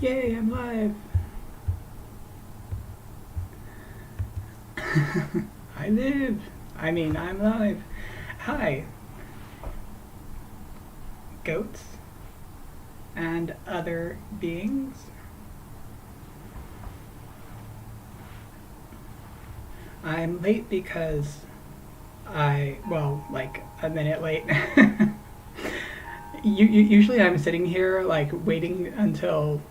Yay, I'm live! I live! I mean, I'm live. Hi, goats and other beings. I'm late because like a minute late. Usually I'm sitting here like waiting until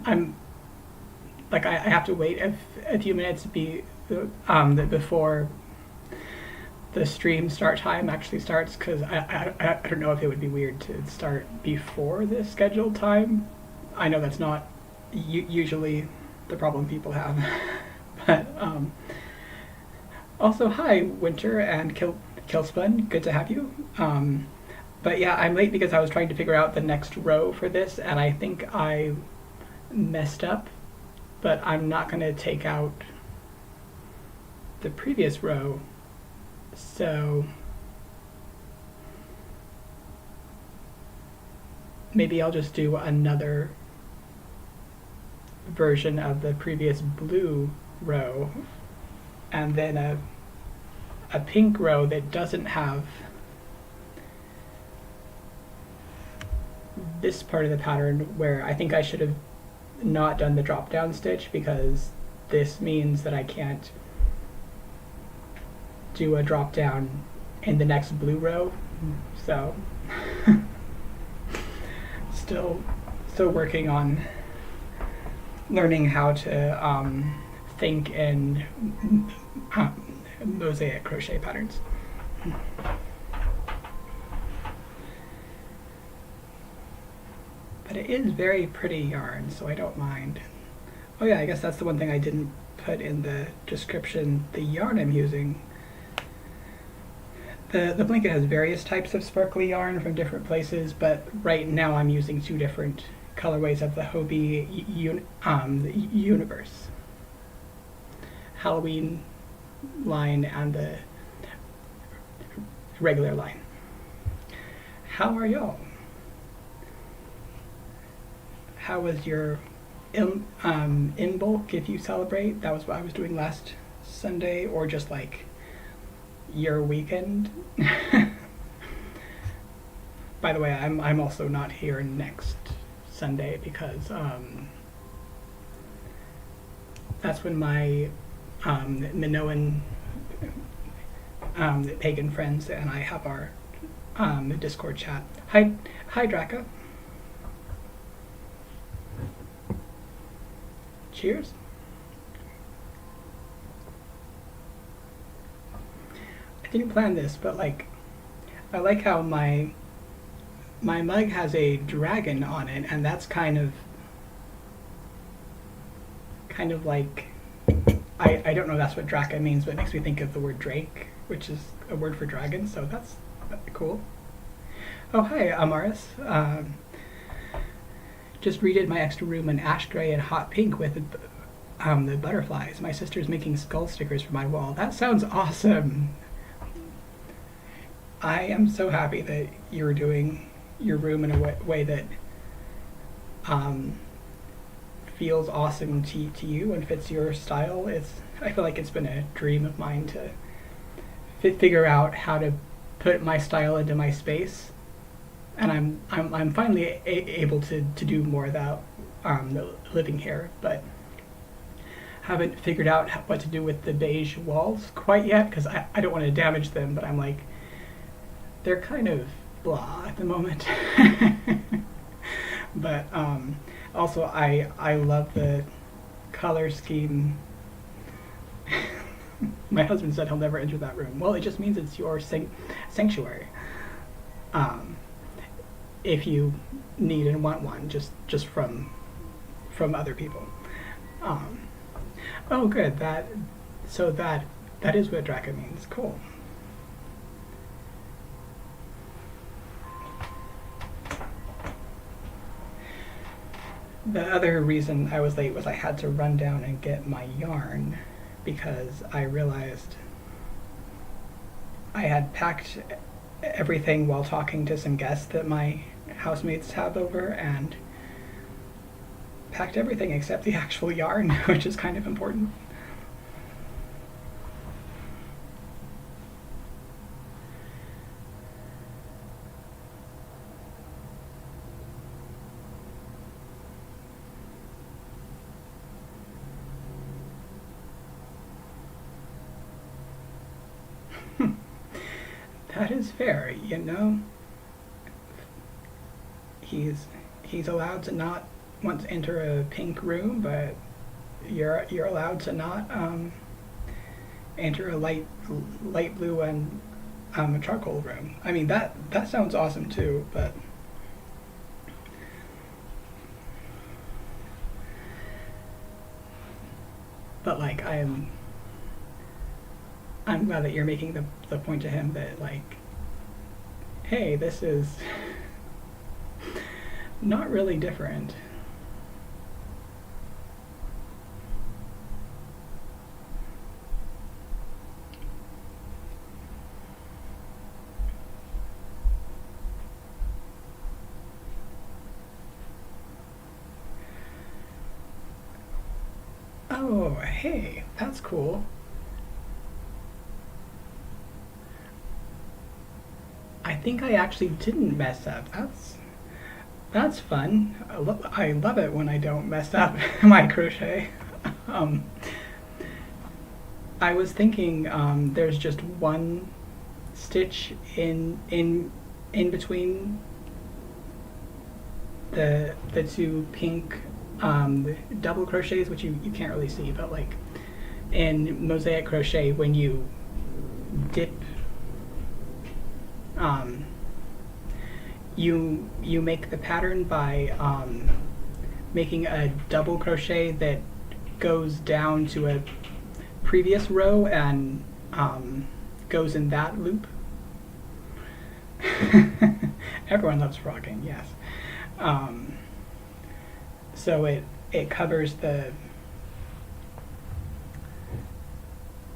I'm like I have to wait a few minutes before the stream start time actually starts, because I don't know if it would be weird to start before the scheduled time. I know that's not usually the problem people have. But also, hi Winter and Killspun, good to have you. But yeah, I'm late because I was trying to figure out the next row for this, and I think I messed up, but I'm not going to take out the previous row. So maybe I'll just do another version of the previous blue row, and then a pink row that doesn't have this part of the pattern, where I think I should have not done the drop down stitch, because this means that I can't do a drop down in the next blue row. So still working on learning how to think in mosaic crochet patterns. But it is very pretty yarn, so I don't mind. Oh yeah, I guess that's the one thing I didn't put in the description, the yarn I'm using. The blanket has various types of sparkly yarn from different places, but right now I'm using two different colorways of the Hobie Universe Halloween line and the regular line. How are y'all? How was your in bulk, if you celebrate? That was what I was doing last Sunday, or just like your weekend. By the way, I'm also not here next Sunday because that's when my Minoan pagan friends and I have our Discord chat. Hi Draka. Cheers. I didn't plan this, but like, I like how my mug has a dragon on it, and that's kind of like, I don't know if that's what Draka means, but it makes me think of the word Drake, which is a word for dragon, so that's cool. Oh, hi, Amaris. Just redid my extra room in ash gray and hot pink with the butterflies. My sister's making skull stickers for my wall. That sounds awesome. I am so happy that you're doing your room in a way that feels awesome to you and fits your style. I feel like it's been a dream of mine to figure out how to put my style into my space, and I'm finally able to do more of that living here, but haven't figured out what to do with the beige walls quite yet, because I don't want to damage them, but I'm like, they're kind of blah at the moment. But also I love the color scheme. My husband said he'll never enter that room. Well, it just means it's your sanctuary. If you need and want one, just from other people. Oh, good. That is what Draka means. Cool. The other reason I was late was I had to run down and get my yarn, because I realized I had packed everything while talking to some guests that my housemates have over and packed everything except the actual yarn, which is kind of important. That is fair, you know. He's allowed to not want to enter a pink room, but you're allowed to not enter a light blue and a charcoal room. I mean that sounds awesome too, but like I'm glad that you're making the point to him that like, hey, this is not really different. Oh, hey, that's cool. I think I actually didn't mess up. That's fun. I love it when I don't mess up my crochet. Um, I was thinking there's just one stitch in between the two pink double crochets, which you can't really see, but like in mosaic crochet, when you dip, you make the pattern by making a double crochet that goes down to a previous row and goes in that loop. Everyone loves frogging, yes. So it covers the,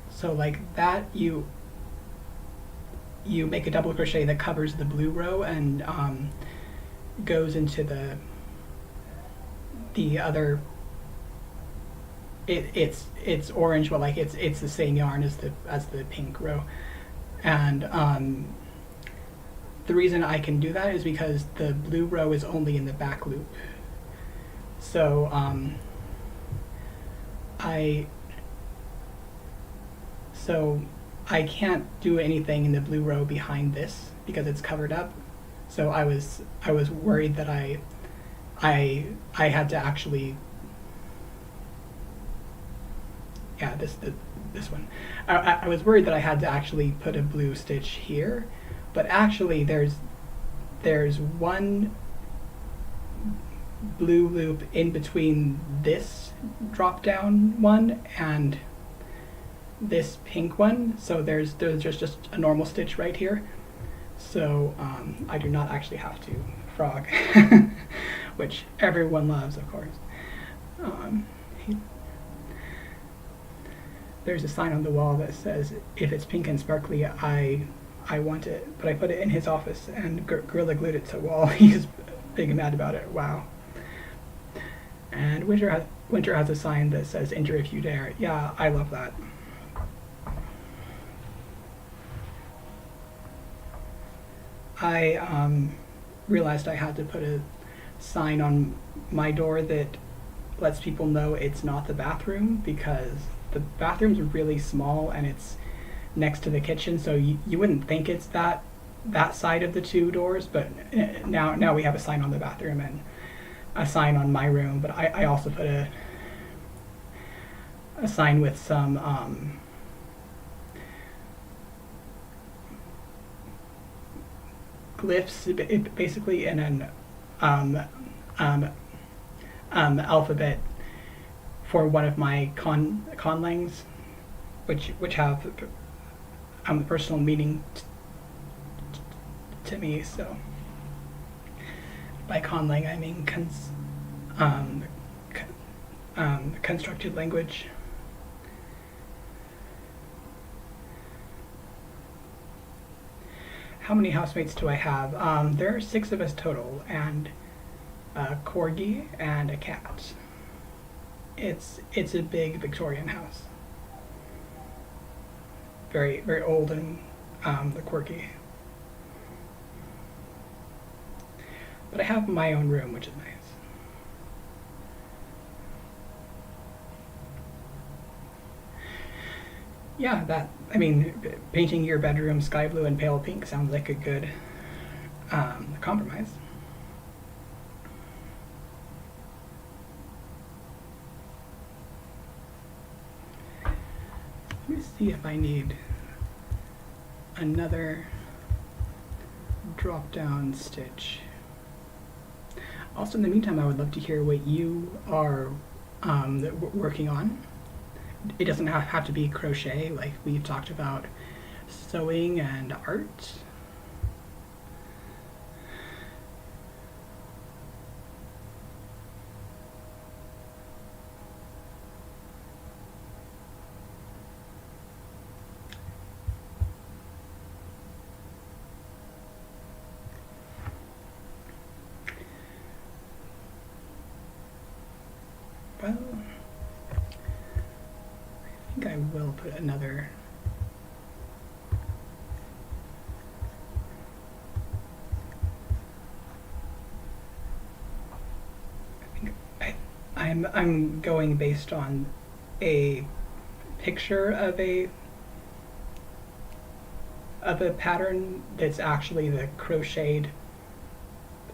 so like that you make a double crochet that covers the blue row and goes into the other. It's orange, but like it's the same yarn as the pink row, and the reason I can do that is because the blue row is only in the back loop. So I can't do anything in the blue row behind this because it's covered up. So I was worried that I had to actually, yeah, this one. I was worried that I had to actually put a blue stitch here, but actually there's one blue loop in between this drop down one and this pink one, so there's just a normal stitch right here, so I do not actually have to frog, which everyone loves, of course. There's a sign on the wall that says, if it's pink and sparkly, I want it, but I put it in his office and Gorilla glued it to the wall. He's big and mad about it. Wow. And Winter has a sign that says, enter if you dare. Yeah, I love that. I realized I had to put a sign on my door that lets people know it's not the bathroom, because the bathroom's really small and it's next to the kitchen, so you wouldn't think it's that side of the two doors, but now we have a sign on the bathroom and a sign on my room, but I also put a sign with some glyphs, basically in an alphabet for one of my conlangs, which have personal meaning to me. So by conlang I mean constructed language. How many housemates do I have? There are 6 of us total, and a corgi and a cat. It's a big Victorian house. Very very old, and the corgi. But I have my own room, which is nice. Yeah, I mean, painting your bedroom sky blue and pale pink sounds like a good compromise. Let me see if I need another drop down stitch. Also, in the meantime, I would love to hear what you are working on. It doesn't have to be crochet, like we've talked about sewing and art. Well, I think I will put another I'm going based on a picture of a pattern that's actually the crocheted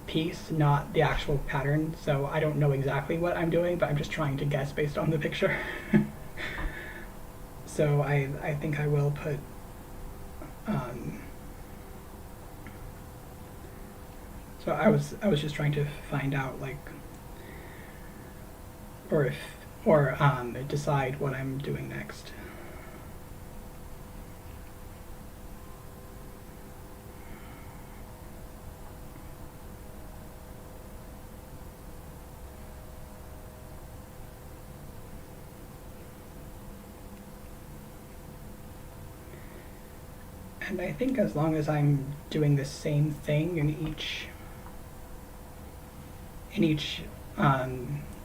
piece, not the actual pattern. So I don't know exactly what I'm doing, but I'm just trying to guess based on the picture. So I think I will put so I was just trying to find out, like, or decide what I'm doing next. And I think as long as I'm doing the same thing in each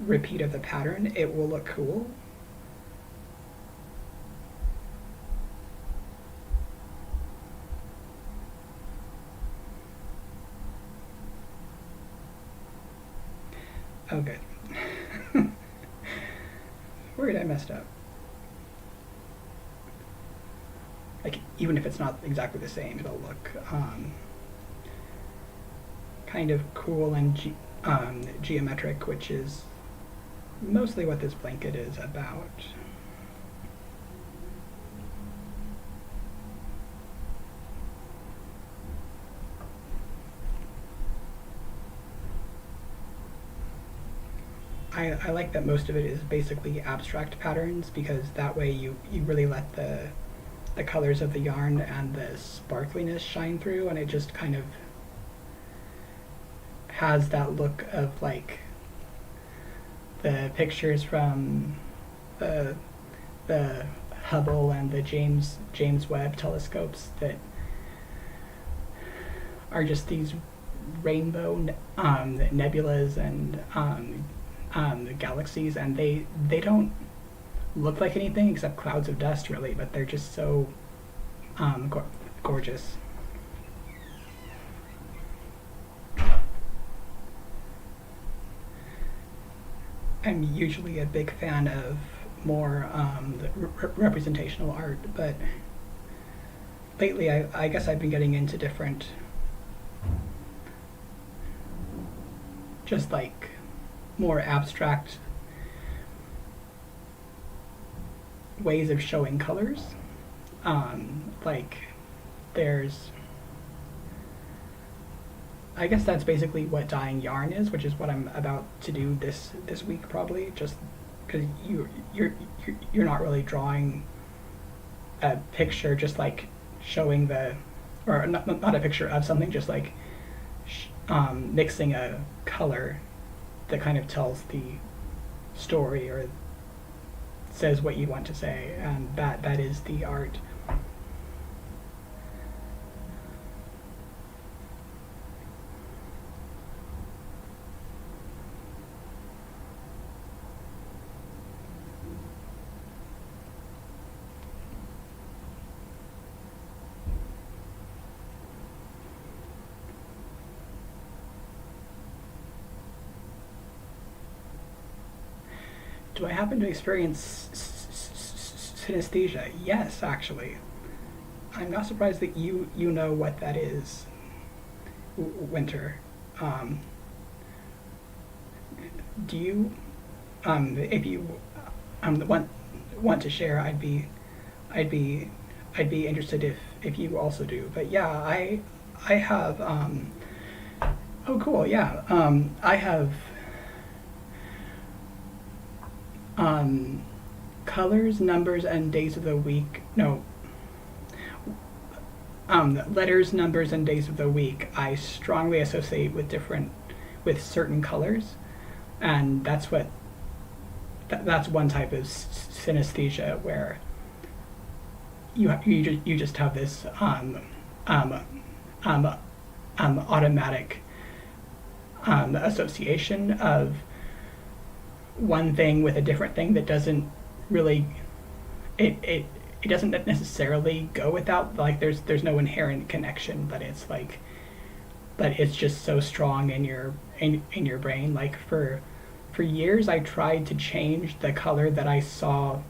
repeat of the pattern, it will look cool. Oh, good. Worried I messed up. Like, even if it's not exactly the same, it'll look kind of cool and geometric, which is mostly what this blanket is about. I like that most of it is basically abstract patterns, because that way you really let the colors of the yarn and the sparkliness shine through, and it just kind of has that look of like the pictures from the Hubble and the James Webb telescopes that are just these rainbow nebulas and the galaxies, and they don't look like anything except clouds of dust, really, but they're just so gorgeous. I'm usually a big fan of more representational art, but lately I guess I've been getting into different, just like more abstract ways of showing colors. Like there's, I guess that's basically what dyeing yarn is, which is what I'm about to do this week, probably, just because you're not really drawing a picture, just like showing or not a picture of something, just like mixing a color that kind of tells the story or says what you want to say, and that is the art. Do I happen to experience synesthesia? Yes, actually. I'm not surprised that you know what that is, Winter. Um, do you, if you want to share, I'd be I'd be interested if you also do. But yeah, I have oh cool, yeah. I have um, colors, numbers, and days of the week. No, letters, numbers, and days of the week. I strongly associate with certain colors, and that's one type of synesthesia where you just have this um, um, automatic association of one thing with a different thing that doesn't really it doesn't necessarily go without, like, there's no inherent connection, but it's just so strong in your brain. Like for years I tried to change the color that I saw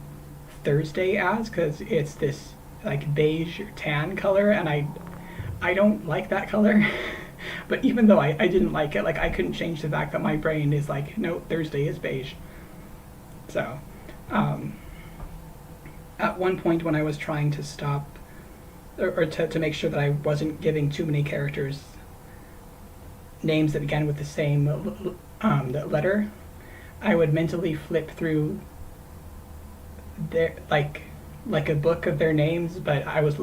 Thursday as, because it's this like beige tan color, and I don't like that color. But even though I didn't like it, like, I couldn't change the fact that my brain is like, no, Thursday is beige. So um, at one point when I was trying to stop, or to make sure that I wasn't giving too many characters names that began with the same letter, I would mentally flip through their like a book of their names, but I was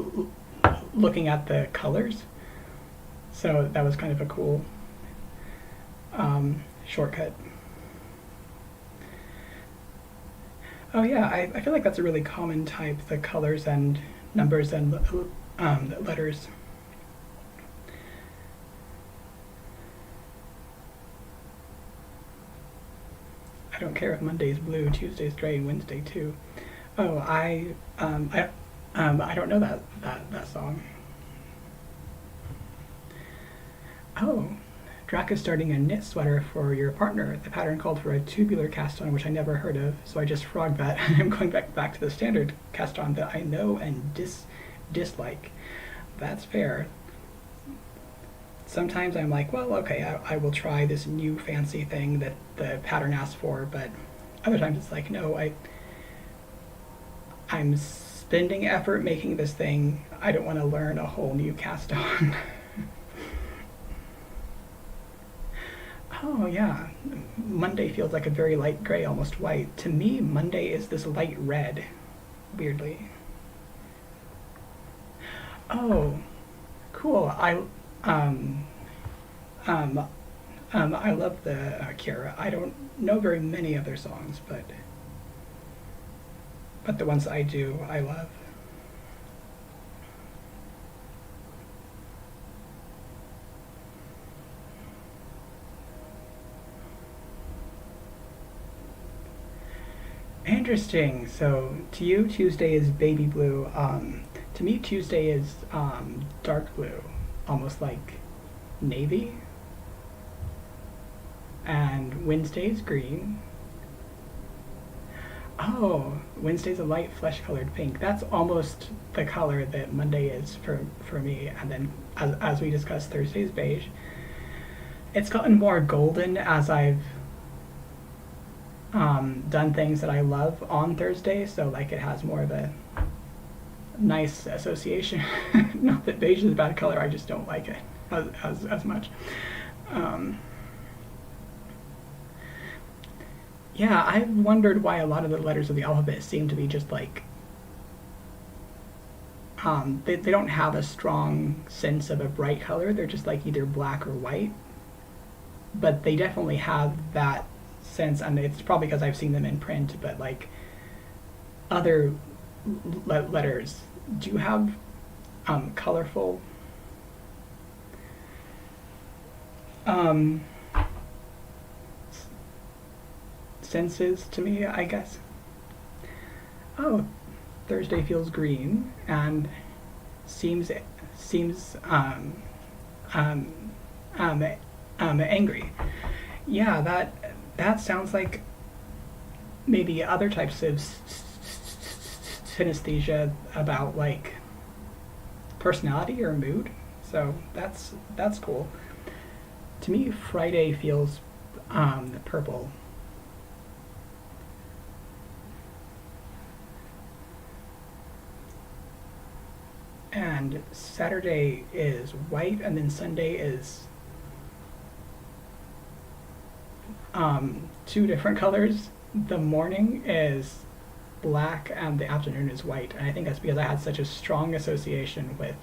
looking at the colors. So that was kind of a cool shortcut. Oh yeah, I feel like that's a really common type, the colors and numbers and letters. I don't care if Monday's blue, Tuesday's gray, and Wednesday too. Oh, I don't know that song. Oh, Drac is starting a knit sweater for your partner. The pattern called for a tubular cast on, which I never heard of, so I just frogged that. I'm going back to the standard cast on that I know and dislike. That's fair. Sometimes I'm like, well, okay, I will try this new fancy thing that the pattern asks for, but other times it's like, no, I'm spending effort making this thing. I don't want to learn a whole new cast on. Oh yeah, Monday feels like a very light gray, almost white. To me, Monday is this light red, weirdly. Oh, cool. Um, um, I love the Kira. I don't know very many of their songs, but the ones I do, I love. Interesting. So to you, Tuesday is baby blue. To me, Tuesday is dark blue, almost like navy. And Wednesday's green. Oh, Wednesday's a light flesh-colored pink. That's almost the color that Monday is for me. And then, as we discussed, Thursday's beige. It's gotten more golden as I've done things that I love on Thursday, so like it has more of a nice association. Not that beige is a bad color, I just don't like it as much. Yeah, I've wondered why a lot of the letters of the alphabet seem to be just like they don't have a strong sense of a bright color. They're just like either black or white, but they definitely have that sense, and it's probably because I've seen them in print. But like other letters do have colorful um, senses to me, I guess. Oh, Thursday feels green and seems um, angry. Yeah, that sounds like maybe other types of synesthesia about like personality or mood. So that's cool. To me, Friday feels purple. And Saturday is white, and then Sunday is two different colors. The morning is black and the afternoon is white. And I think that's because I had such a strong association with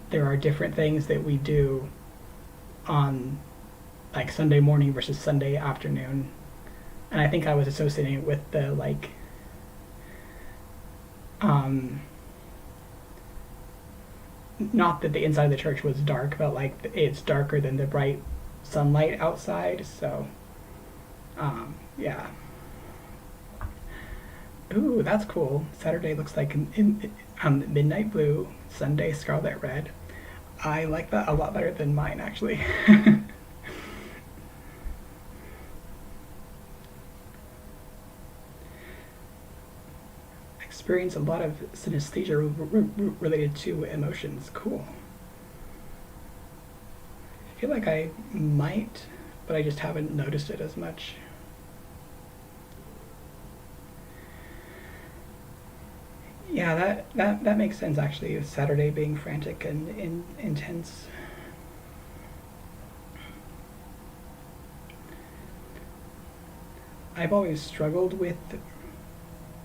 there are different things that we do on like Sunday morning versus Sunday afternoon. And I think I was associating it with the like not that the inside of the church was dark, but like it's darker than the bright sunlight outside. So yeah. Ooh, that's cool. Saturday looks like midnight blue, Sunday scarlet red. I like that a lot better than mine, actually. Experience a lot of synesthesia related to emotions. Cool. I feel like I might, but I just haven't noticed it as much. Yeah, that makes sense actually. Saturday being frantic and intense. I've always struggled with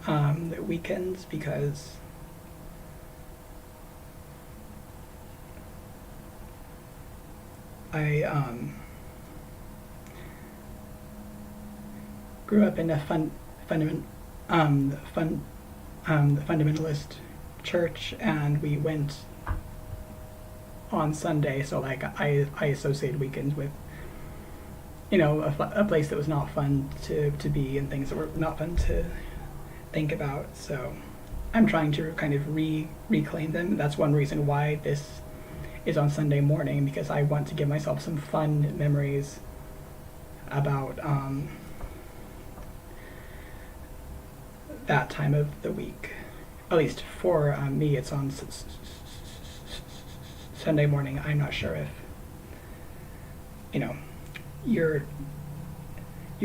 the weekends because I grew up in a fundamentalist church, and we went on Sunday. So like I associated weekends with a place that was not fun to be, and things that were not fun to think about. So I'm trying to kind of reclaim them. That's one reason why this is on Sunday morning, because I want to give myself some fun memories about that time of the week. At least for me, it's on Sunday morning. I'm not sure if your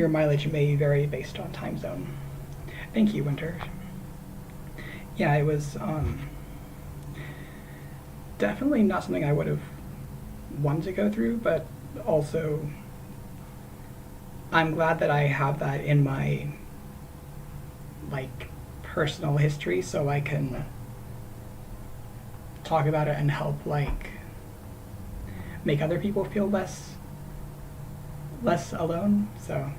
mileage may vary based on time zone. Thank you, Winter. Yeah, it was definitely not something I would have wanted to go through, but also I'm glad that I have that in my like personal history, so I can talk about it and help like make other people feel less alone. So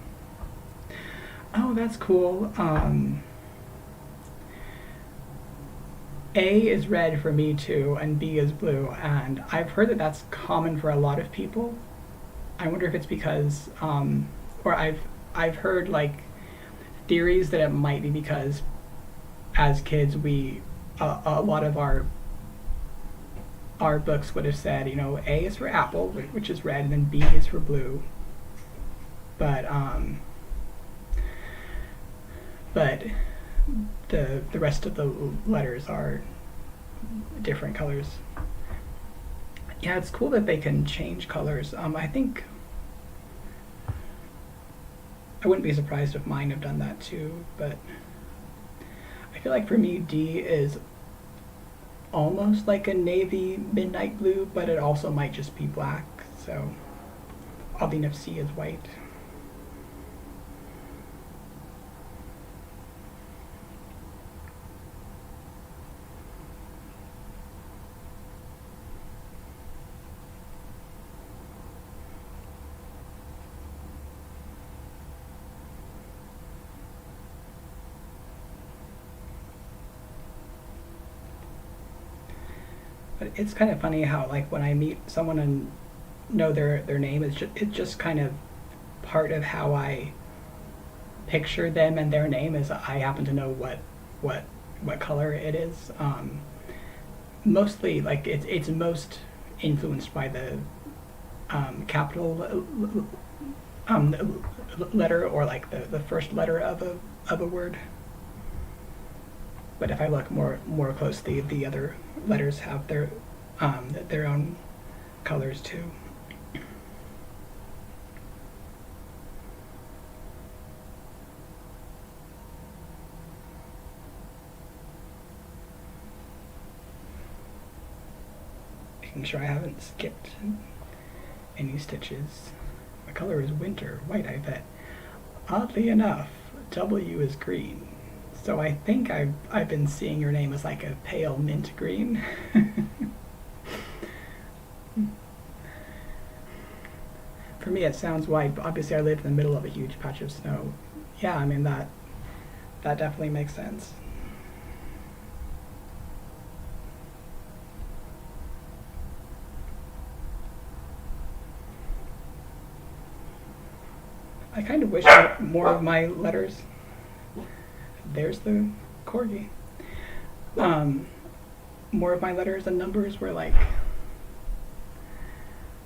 oh, that's cool. A is red for me too, and B is blue, and I've heard that that's common for a lot of people. I wonder if it's because or I've heard like theories that it might be because as kids we a lot of our books would have said, A is for apple, which is red, and then B is for blue. But the rest of the letters are different colors. Yeah, it's cool that they can change colors. I think I wouldn't be surprised if mine have done that too, but I feel like for me D is almost like a navy midnight blue, but it also might just be black, so oddly enough C is white. But it's kind of funny how like when I meet someone and know their name, it's just kind of part of how I picture them and their name is I happen to know what color it is. Mostly like it's most influenced by the capital letter, or like the first letter of a word. But if I look more closely, the other letters have their own colors too. Making sure I haven't skipped any stitches. My color is winter, white, I bet. Oddly enough, W is green. So I think I've been seeing your name as like a pale mint green. For me it sounds white, but obviously I live in the middle of a huge patch of snow. Yeah, I mean that definitely makes sense. I kind of wish more of my letters. There's the corgi. More of my letters and numbers were like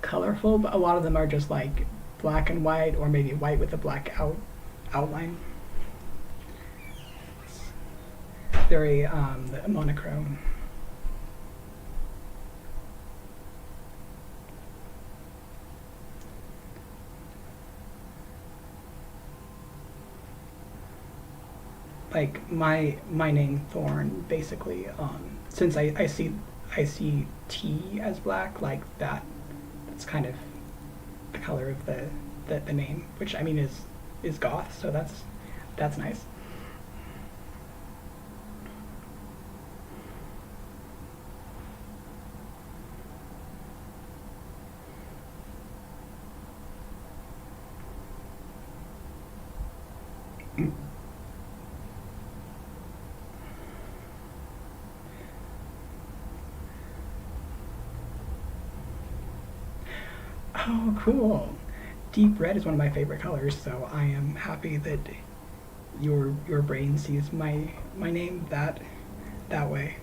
colorful, but a lot of them are just like black and white, or maybe white with a black outline. It's very monochrome. Like my name Thorn, basically, since I see T as black, like that's kind of the color of the name, which I mean is goth, so that's nice. Oh, cool. Deep red is one of my favorite colors, so I am happy that your brain sees my name that way.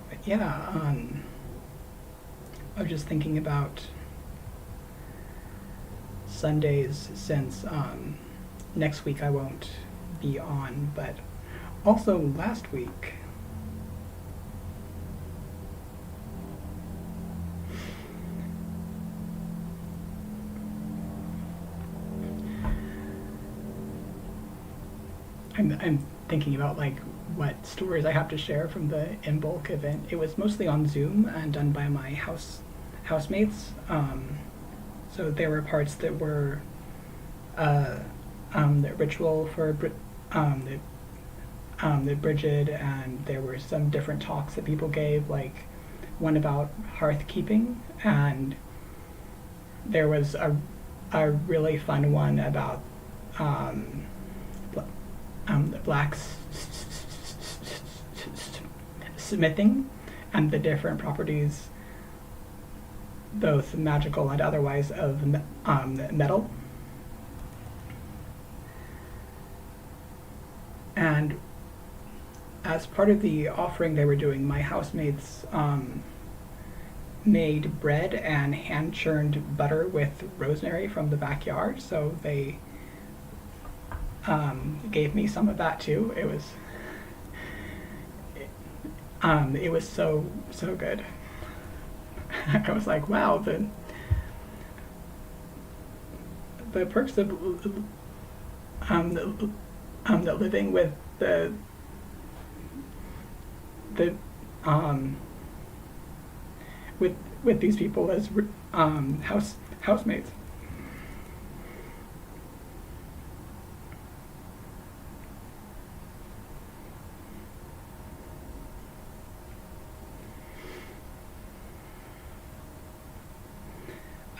But yeah, I was just thinking about Sundays, since next week I won't be on, but also last week I'm thinking about like what stories I have to share from the In Bulk event. It was mostly on Zoom and done by my housemates. So there were parts that were the ritual for the Bridget, and there were some different talks that people gave, like one about hearth keeping, and there was a really fun one about the black smithing and the different properties, both magical and otherwise, of metal. And as part of the offering they were doing, my housemates made bread and hand-churned butter with rosemary from the backyard, so they gave me some of that too. It was so good. I was like, wow, the perks of the living with the with these people as housemates.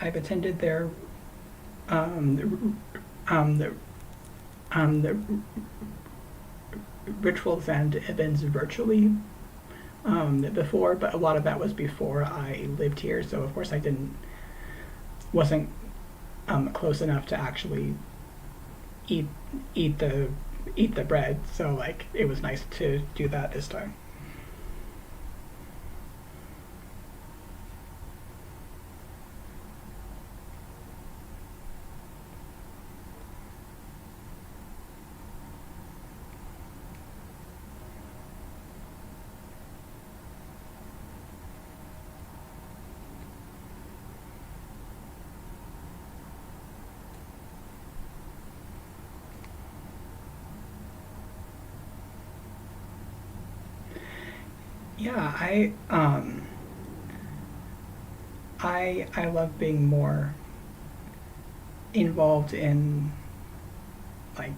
I've attended their the rituals and events virtually before, but a lot of that was before I lived here, so of course I wasn't close enough to actually eat the bread. So like it was nice to do that this time. Yeah, I love being more involved in like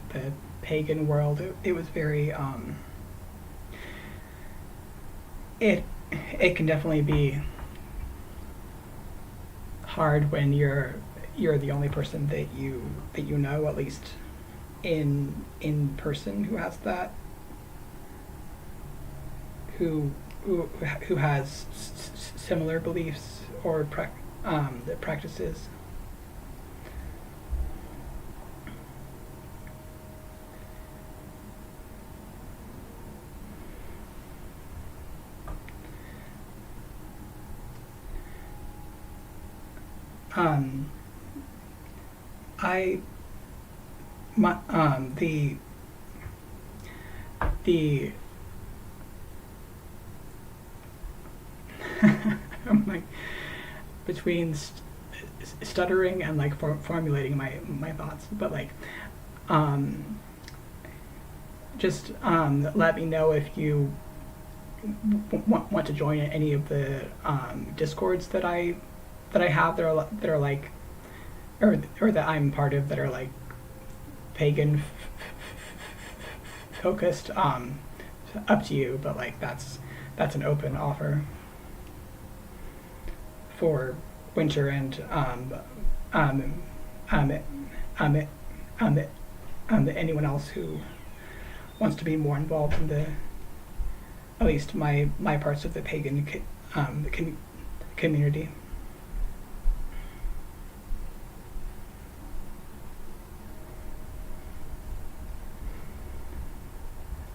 the pagan world. It was very it it can definitely be hard when you're the only person that you know, at least in person, who has that, who who has similar beliefs or practices. Um, I my the I'm like between stuttering and like formulating my thoughts, but like um, just let me know if you want to join any of the discords that I have that are like or that I'm part of that are like pagan focused. Up to you, but like that's an open offer for winter and um, um, um, um, anyone else who wants to be more involved in the, at least my parts of the pagan community.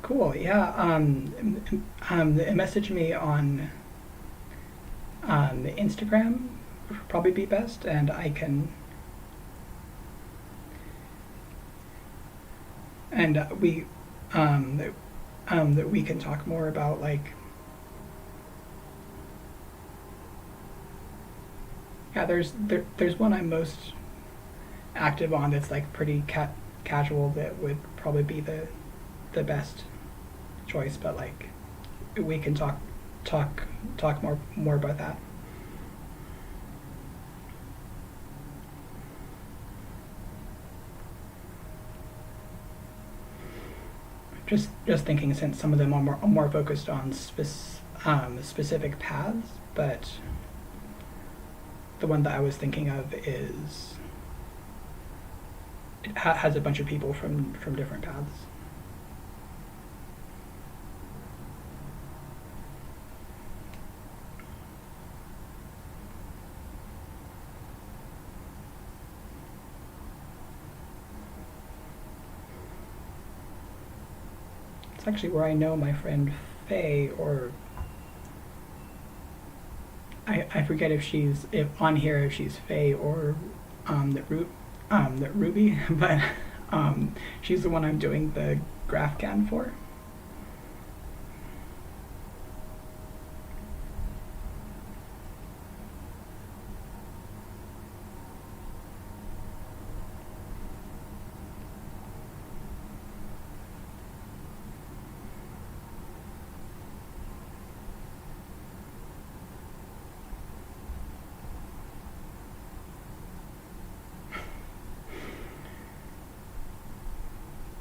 Cool. Yeah. Message me on Instagram would probably be best, and I can and we that we can talk more about like yeah. There's one I'm most active on that's like pretty casual that would probably be the best choice, but like we can talk talk more about that. Just thinking, since some of them are more focused on specific paths, but the one that I was thinking of is it has a bunch of people from different paths. It's actually where I know my friend Faye, or I forget if she's if on here if she's Faye or that Ruby, but she's the one I'm doing the GraphCAN for.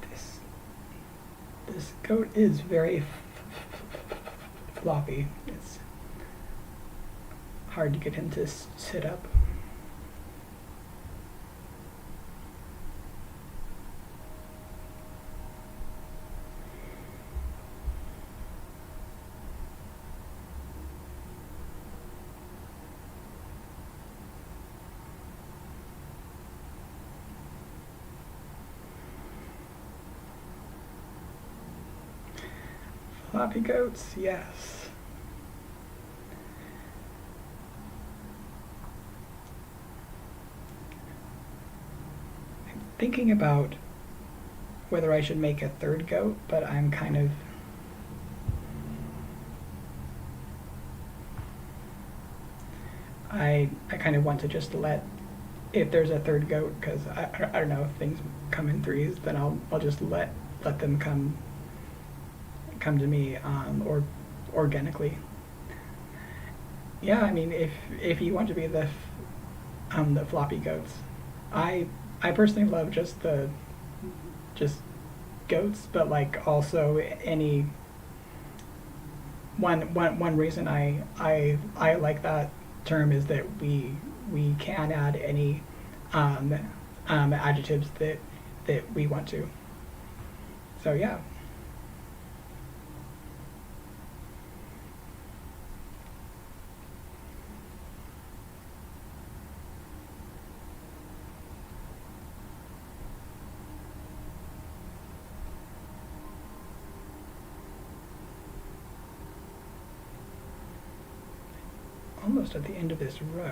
This this goat is very floppy. It's hard to get him to sit up. Floppy goats, yes. I'm thinking about whether I should make a third goat, but I'm kind of I kind of want to just let, if there's a third goat, because I don't know, if things come in threes, then I'll just let them come to me, organically. Yeah, I mean, if you want to be the floppy goats, I personally love just goats, but like also any one reason I like that term is that we can add any um, adjectives that we want to. So yeah. Almost at the end of this row.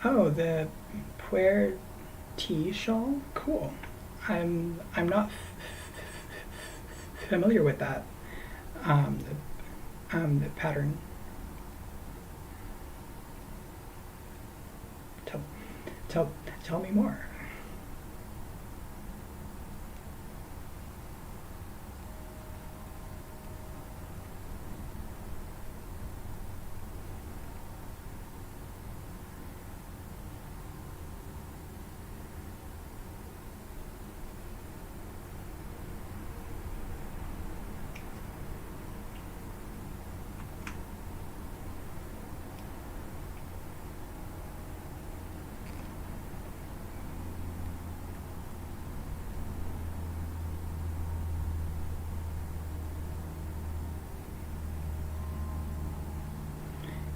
Oh, the puer tea shawl? Cool. I'm not familiar with that the pattern. Tell tell tell me more.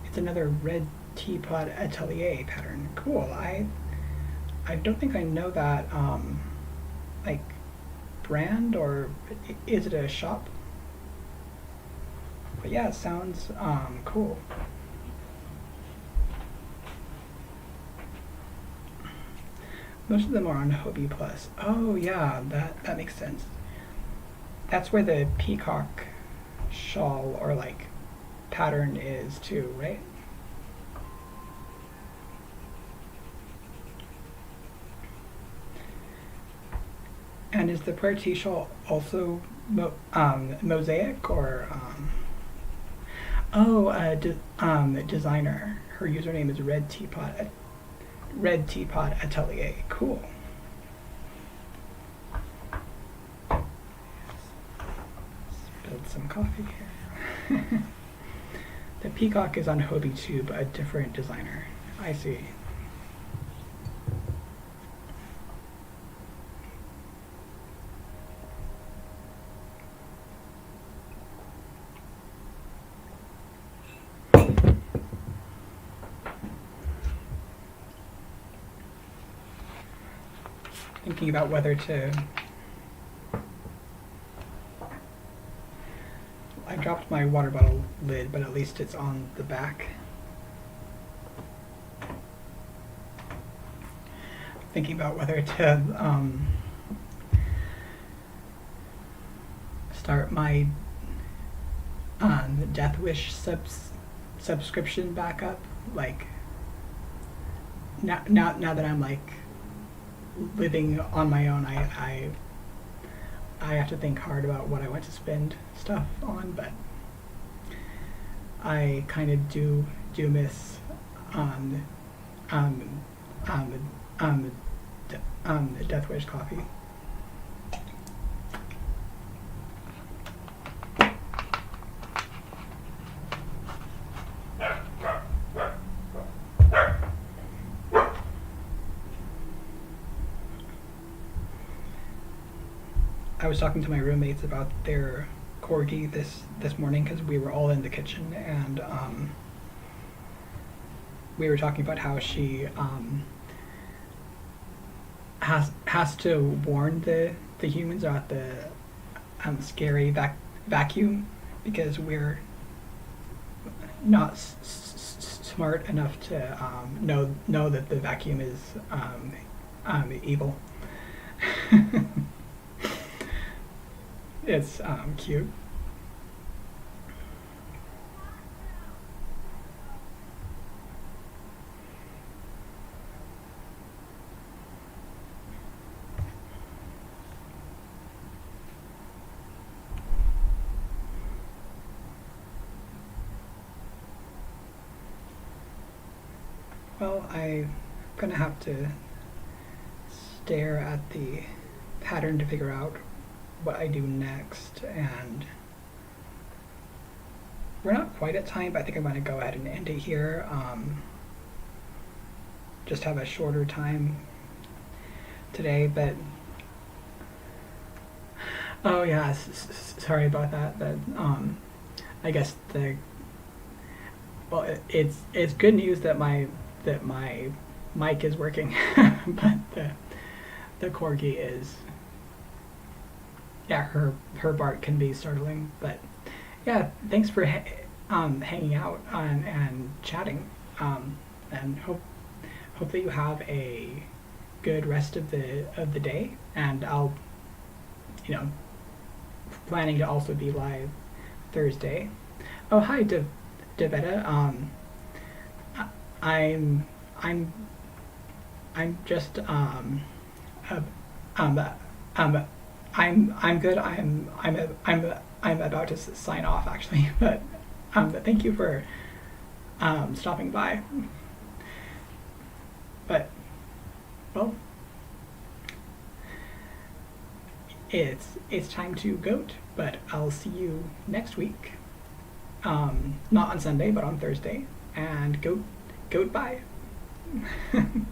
It's another red teapot atelier pattern. Cool. I don't think I know that like brand, or is it a shop? But yeah, it sounds cool. Most of them are on Hobie Plus. Oh yeah, that makes sense. That's where the peacock shawl or like pattern is too, right? And is the prayer tea shawl also mosaic or oh, designer. Her username is Red Teapot Atelier. Cool. Spilled some coffee here. The peacock is on Hobie too, but a different designer. I see. Thinking about whether to... I dropped my water bottle lid, but at least it's on the back. Thinking about whether to start my Death Wish subscription back up. Like now that I'm like living on my own, I have to think hard about what I want to spend stuff on, but I kind of do miss um, um, Death Wish coffee. I was talking to my roommates about their corgi this morning because we were all in the kitchen, and we were talking about how she has to warn the humans about the scary vacuum because we're not smart enough to know that the vacuum is evil. It's cute. Well, I'm gonna have to stare at the pattern to figure out what I do next, and we're not quite at time, but I think I'm gonna go ahead and end it here. Just have a shorter time today, but oh yeah, sorry about that. That I guess the well, it's good news that my mic is working, but the corgi is, yeah, her bark can be startling. But yeah, thanks for hanging out and chatting, and hope that you have a good rest of the day. And I'll, you know, planning to also be live Thursday. Oh, hi, Devetta. I'm I'm I'm just uh, um um I'm good. I'm about to sign off actually, but thank you for stopping by. But well, it's time to goat. But I'll see you next week. Not on Sunday, but on Thursday. And goat bye.